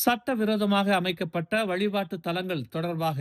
சட்டவிரோதமாக அமைக்கப்பட்ட வழிபாட்டு தலங்கள் தொடர்பாக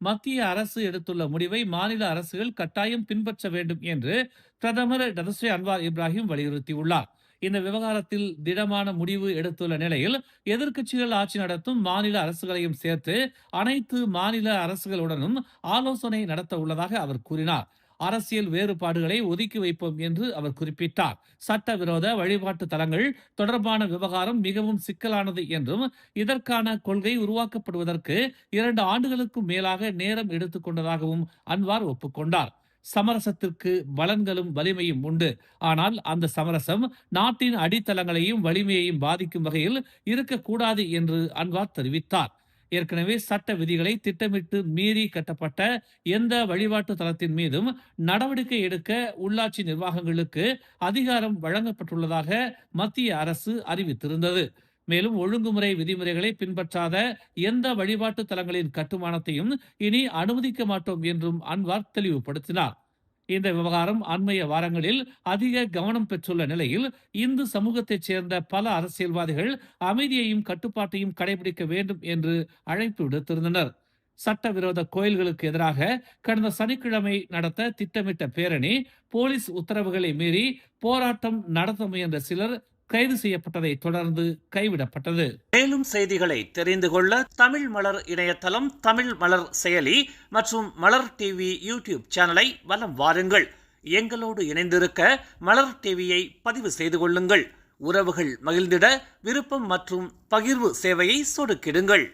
மத்திய அரசு எடுத்துள்ள முடிவை மாநில அரசுகள் கட்டாயம் பின்பற்ற வேண்டும் என்று பிரதமர் டதஸ்ரீ அன்வார் இப்ராஹிம் வலியுறுத்தியுள்ளார். இந்த விவகாரத்தில் திடமான முடிவு எடுத்துள்ள நிலையில் எதிர்க்கட்சிகள் ஆட்சி நடத்தும் மாநில அரசுகளையும் சேர்த்து அனைத்து மாநில அரசுகளுடனும் ஆலோசனை நடத்த உள்ளதாக அவர் கூறினார். அரசியல் வேறுபாடுகளை ஒதுக்கி வைப்போம் என்று அவர் குறிப்பிட்டார். சட்டவிரோத வழிபாட்டு தலங்கள் தொடர்பான விவகாரம் மிகவும் சிக்கலானது என்றும் இதற்கான கொள்கை உருவாக்கப்படுவதற்கு 2 ஆண்டுகளுக்கும் மேலாக நேரம் எடுத்துக் கொண்டதாகவும் அன்வார் ஒப்புக்கொண்டார். சமரசத்திற்கு பலன்களும் வலிமையும் உண்டு. ஆனால் அந்த சமரசம் நாட்டின் அடித்தளங்களையும் வலிமையையும் பாதிக்கும் வகையில் இருக்கக்கூடாது என்று அன்வார் தெரிவித்தார். ஏற்கனவே சட்ட விதிகளை திட்டமிட்டு மீறி கட்டப்பட்ட எந்த வழிபாட்டு தலத்தின் மீதும் நடவடிக்கை எடுக்க உள்ளாட்சி நிர்வாகங்களுக்கு அதிகாரம் வழங்கப்பட்டுள்ளதாக மத்திய அரசு அறிவித்திருந்தது. மேலும் ஒழுங்குமுறை விதிமுறைகளை பின்பற்றாத எந்த வழிபாட்டு தலங்களின் கட்டுமானத்தையும் இனி அனுமதிக்க மாட்டோம் என்றும் அன்வார் தெளிவுபடுத்தினார். இந்த விவகாரம் அண்மைய வாரங்களில் அதிக கவனம் பெற்றுள்ள நிலையில் இந்து சமூகத்தைச் சேர்ந்த பல அரசியல்வாதிகள் அமைதியையும் கட்டுப்பாட்டையும் கடைபிடிக்க வேண்டும் என்று அழைப்பு விடுத்திருந்தனர். சட்டவிரோத கோயில்களுக்கு எதிராக கடந்த சனிக்கிழமை நடத்த திட்டமிட்ட பேரணி போலீஸ் உத்தரவுகளை மீறி போராட்டம் நடத்த முயன்ற சிலர் கைது செய்யப்பட்டதை தொடர்ந்து கைவிடப்பட்டது. மேலும் செய்திகளை தெரிந்து கொள்ள தமிழ் மலர் இணையதளம், தமிழ் மலர் செயலி மற்றும் மலர் டிவி யூடியூப் சேனலை வலம் வாருங்கள். எங்களோடு இணைந்திருக்க மலர் டிவியை பதிவு செய்து கொள்ளுங்கள். உறவுகள் மகிழ்ந்திட விருப்பம் மற்றும் பகிர்வு சேவையை சொடுக்கிடுங்கள்.